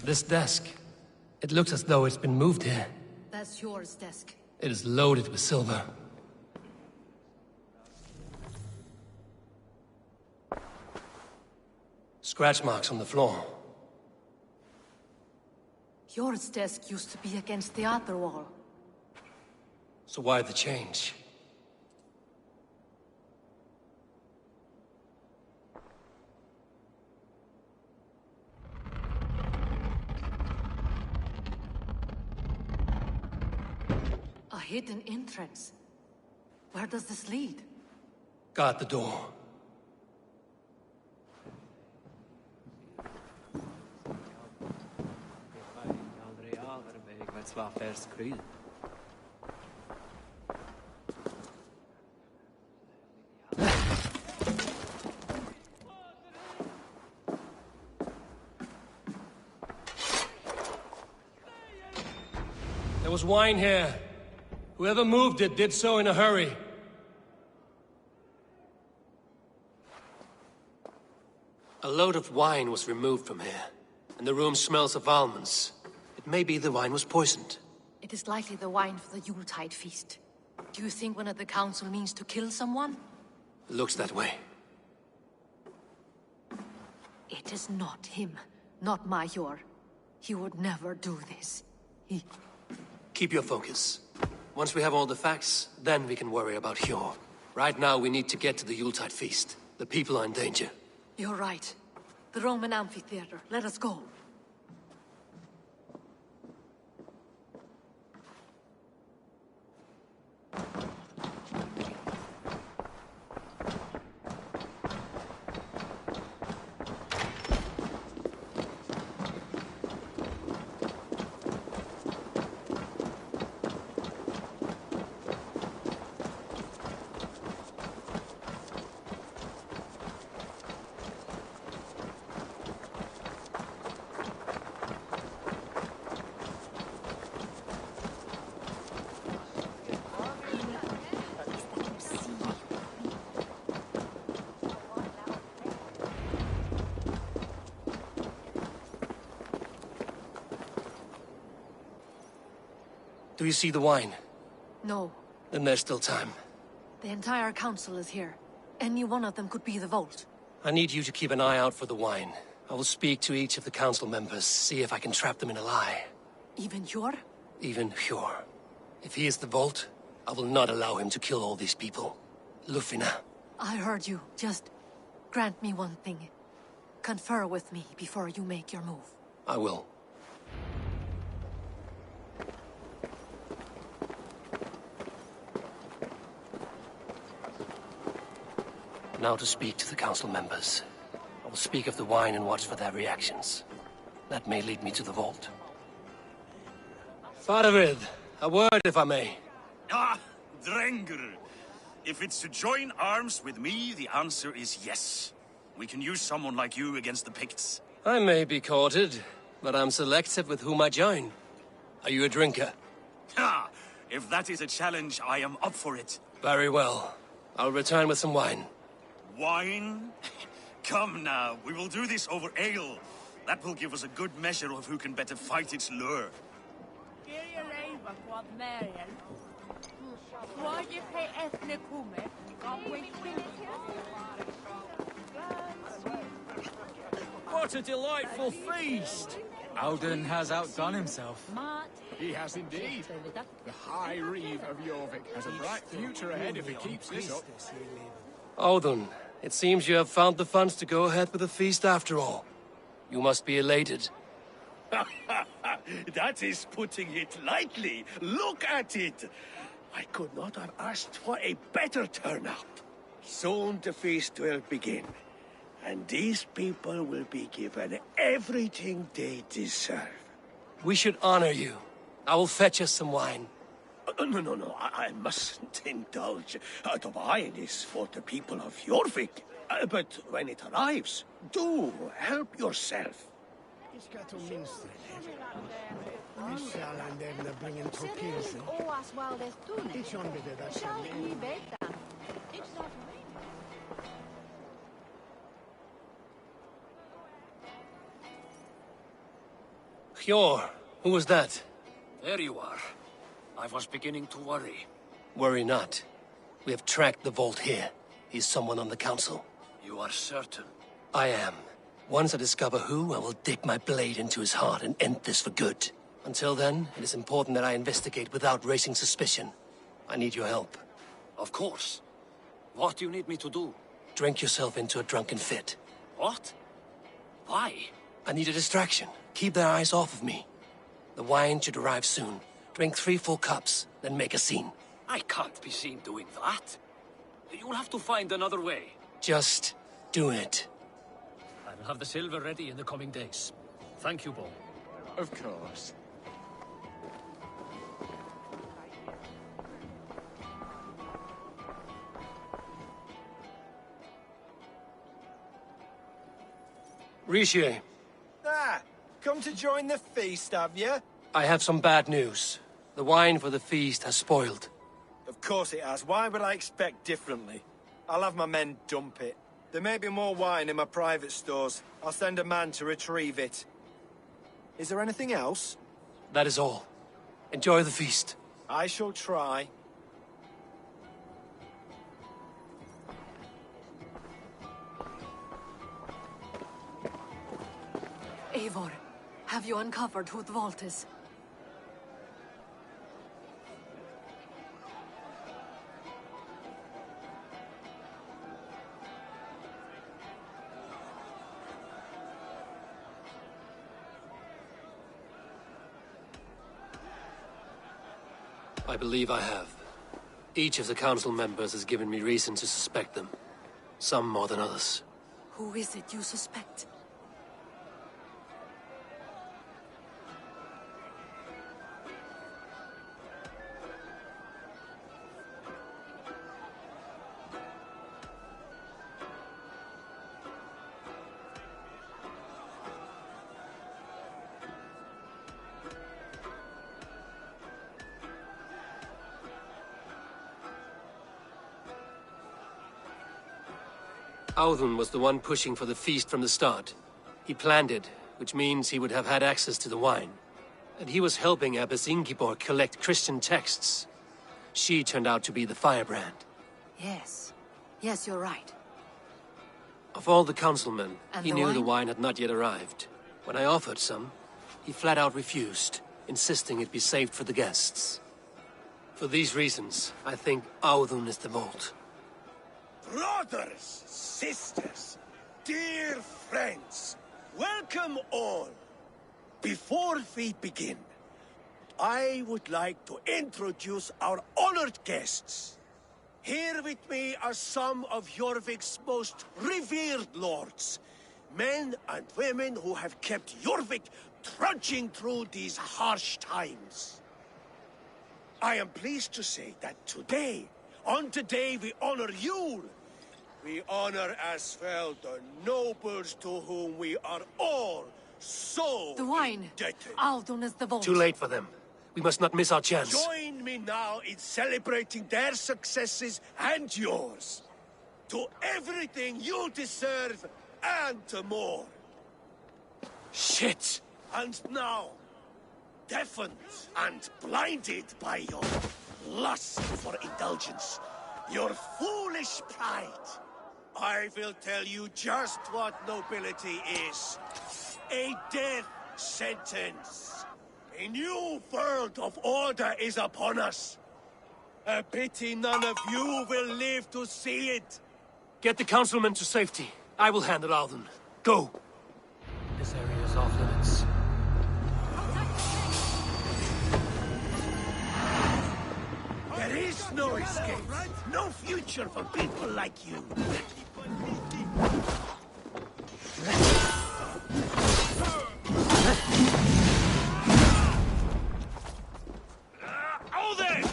This desk. It looks as though it's been moved here. That's yours, desk. It is loaded with silver. Scratch marks on the floor. Yours desk used to be against the other wall. So why the change? A hidden entrance. Where does this lead? Guard the door. was wine here. Whoever moved it did so in a hurry. A load of wine was removed from here, and the room smells of almonds. It may be the wine was poisoned. It is likely the wine for the Yuletide feast. Do you think one of the council means to kill someone? Looks that way. It is not him, not Major. He would never do this. Keep your focus. Once we have all the facts, then we can worry about Hjor. Right now, we need to get to the Yuletide feast. The people are in danger. You're right. The Roman amphitheater. Let us go. Do you see the wine? No. Then there's still time. The entire council is here. Any one of them could be the Vault. I need you to keep an eye out for the wine. I will speak to each of the council members, see if I can trap them in a lie. Even Hjor? Even Hjor. If he is the Vault, I will not allow him to kill all these people. Lufina. I heard you. Just grant me one thing. Confer with me before you make your move. I will. Now to speak to the council members. I will speak of the wine and watch for their reactions. That may lead me to the Vault. Faravid, a word if I may. Ah, Drengr. If it's to join arms with me, the answer is yes. We can use someone like you against the Picts. I may be courted, but I'm selective with whom I join. Are you a drinker? Ha! If that is a challenge, I am up for it. Very well. I'll return with some wine. Wine? Come now, we will do this over ale. That will give us a good measure of who can better fight its lure. What a delightful feast! Alden has outdone himself. He has indeed. The High Reeve of Jorvik has a bright future ahead if he keeps this up. Odin, it seems you have found the funds to go ahead with the feast after all. You must be elated. That is putting it lightly. Look at it. I could not have asked for a better turnout. Soon the feast will begin, and these people will be given everything they deserve. We should honor you. I will fetch us some wine. No, I mustn't indulge. The wine is for the people of Jorvik. But when it arrives, do help yourself. Hjor, who was that? There you are. I was beginning to worry. Worry not. We have tracked the Vault here. He's someone on the council. You are certain? I am. Once I discover who, I will dig my blade into his heart and end this for good. Until then, it is important that I investigate without raising suspicion. I need your help. Of course. What do you need me to do? Drink yourself into a drunken fit. What? Why? I need a distraction. Keep their eyes off of me. The wine should arrive soon. Drink 3 full cups, then make a scene. I can't be seen doing that. You'll have to find another way. Just do it. I will have the silver ready in the coming days. Thank you, Bo. Of course. Rishi. Ah, come to join the feast, have you? I have some bad news. The wine for the feast has spoiled. Of course it has. Why would I expect differently? I'll have my men dump it. There may be more wine in my private stores. I'll send a man to retrieve it. Is there anything else? That is all. Enjoy the feast. I shall try. Eivor, have you uncovered who the vault is? I believe I have. Each of the council members has given me reason to suspect them. Some more than others. Who is it you suspect? Audun was the one pushing for the feast from the start. He planned it, which means he would have had access to the wine. And he was helping Abbess Ingeborg collect Christian texts. She turned out to be the firebrand. Yes. Yes, you're right. Of all the councilmen, And he the knew wine? the wine had not yet arrived. When I offered some, he flat out refused, insisting it be saved for the guests. For these reasons, I think Audun is the vault. Brothers, sisters, dear friends, welcome all. Before we begin, I would like to introduce our honored guests. Here with me are some of Jorvik's most revered lords, men and women who have kept Jorvik trudging through these harsh times. I am pleased to say that today, on the day we honor Yule, we honor as well the nobles to whom we are all so The wine. indebted. Audun is the vault. Too late for them. We must not miss our chance. Join me now in celebrating their successes and yours. To everything you deserve and more. Shit! And now, deafened and blinded by your lust for indulgence, your foolish pride, I will tell you just what nobility is. A death sentence. A new world of order is upon us. A pity none of you will live to see it. Get the councilmen to safety. I will handle Audun. Go! This area is off limits. There is no escape. No future for people like you. Odin!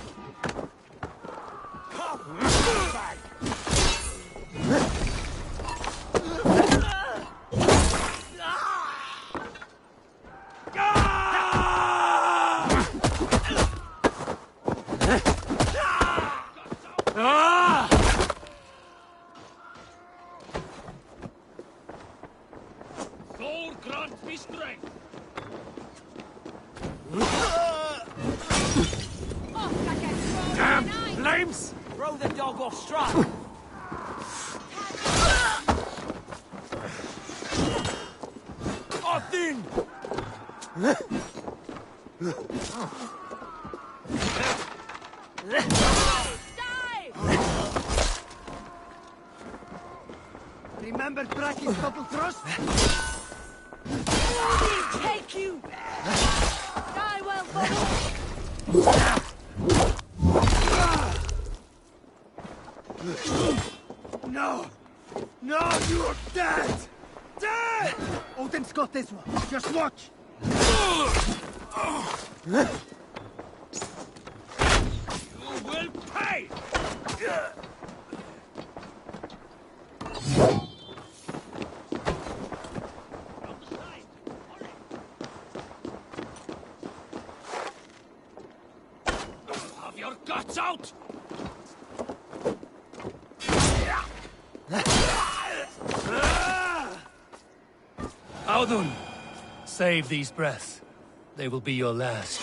Thor grant me strength! Damn flames! Throw the dog off stride! Odin! Remember Braki's double thrust? Odin take you! Die well, No! No, you're dead! Dead! Odin's got this one. Just watch! You will pay! Audun! Save these breaths. They will be your last.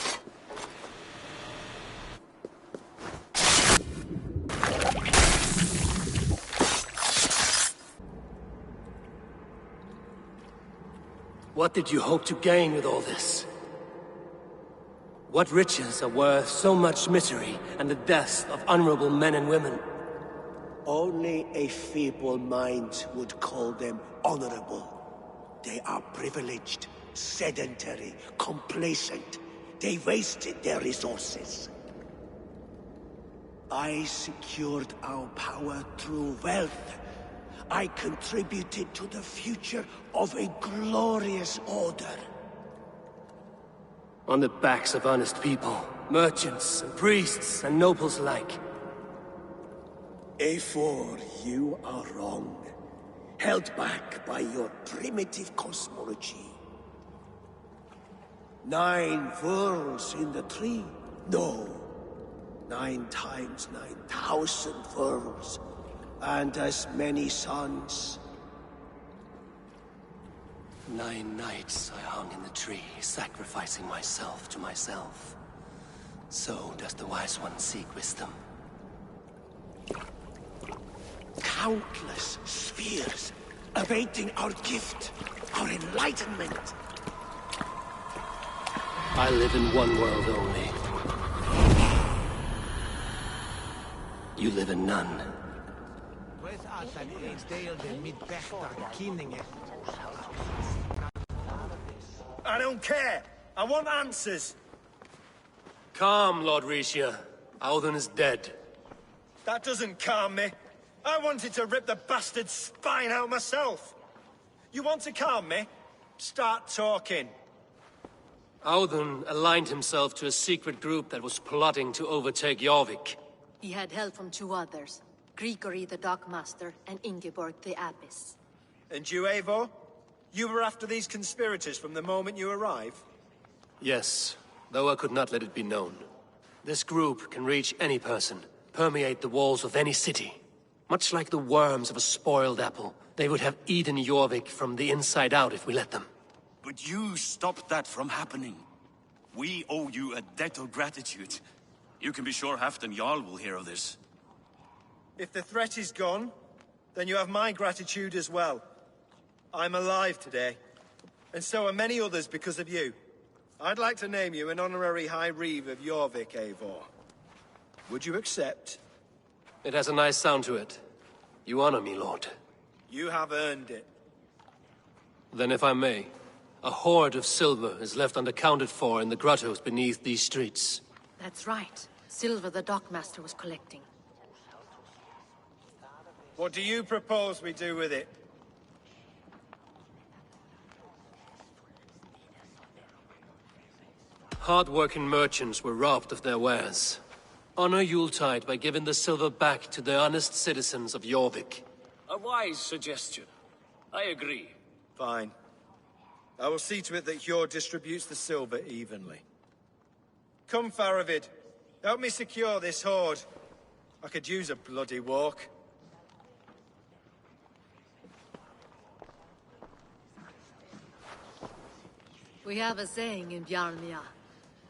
What did you hope to gain with all this? What riches are worth so much misery and the deaths of honorable men and women? Only a feeble mind would call them honorable. They are privileged, sedentary, complacent. They wasted their resources. I secured our power through wealth. I contributed to the future of a glorious order. On the backs of honest people, merchants and priests and nobles alike. Eivor, you are wrong. Held back by your primitive cosmology. 9 worlds in the tree? No. 9 times 9,000 worlds. And as many suns. 9 nights I hung in the tree, sacrificing myself to myself. So does the Wise One seek wisdom. Countless spheres, awaiting our gift, our enlightenment. I live in one world only. You live in none. I don't care! I want answers! Calm, Lord Rishia. Audun is dead. That doesn't calm me. I wanted to rip the bastard's spine out myself. You want to calm me? Start talking. Audun aligned himself to a secret group that was plotting to overtake Jorvik. He had help from 2 others. Grigory the Dockmaster and Ingeborg the Abbess. And you, Eivor? You were after these conspirators from the moment you arrived? Yes, though I could not let it be known. This group can reach any person, permeate the walls of any city. Much like the worms of a spoiled apple, they would have eaten Jorvik from the inside out if we let them. But you stopped that from happening. We owe you a debt of gratitude. You can be sure Halfdan Jarl will hear of this. If the threat is gone, then you have my gratitude as well. I'm alive today, and so are many others because of you. I'd like to name you an honorary High Reeve of Jorvik, Eivor. Would you accept? It has a nice sound to it. You honor me, Lord. You have earned it. Then if I may, a hoard of silver is left unaccounted for in the grottos beneath these streets. That's right. Silver the Dockmaster was collecting. What do you propose we do with it? Hard-working merchants were robbed of their wares. Honor Yuletide by giving the silver back to the honest citizens of Jorvik. A wise suggestion. I agree. Fine. I will see to it that Hjord distributes the silver evenly. Come, Faravid. Help me secure this hoard. I could use a bloody walk. We have a saying in Bjarnmia.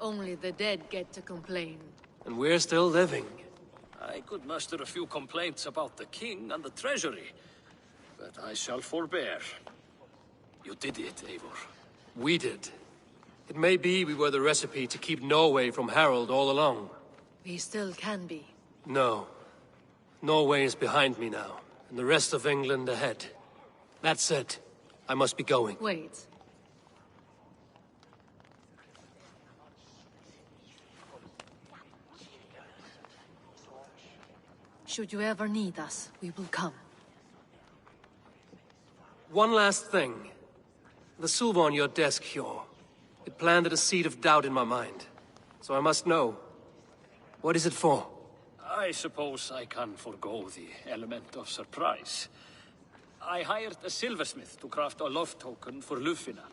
Only the dead get to complain. And we're still living. I could muster a few complaints about the king and the treasury, but I shall forbear. You did it, Eivor. We did. It may be we were the recipe to keep Norway from Harald all along. We still can be. No. Norway is behind me now, and the rest of England ahead. That said, I must be going. Wait. Should you ever need us, we will come. One last thing. The silver on your desk, Hjor. It planted a seed of doubt in my mind. So I must know. What is it for? I suppose I can forgo the element of surprise. I hired a silversmith to craft a love token for Lufina.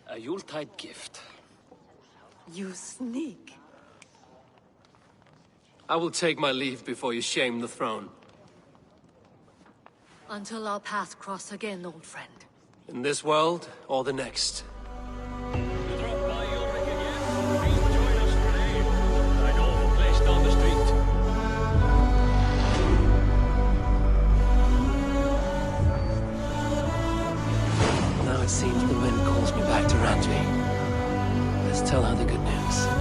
A Yuletide gift. You sneak. I will take my leave before you shame the throne. Until our paths cross again, old friend. In this world, or the next. Now it seems the wind calls me back to Randvi. Let's tell her the good news.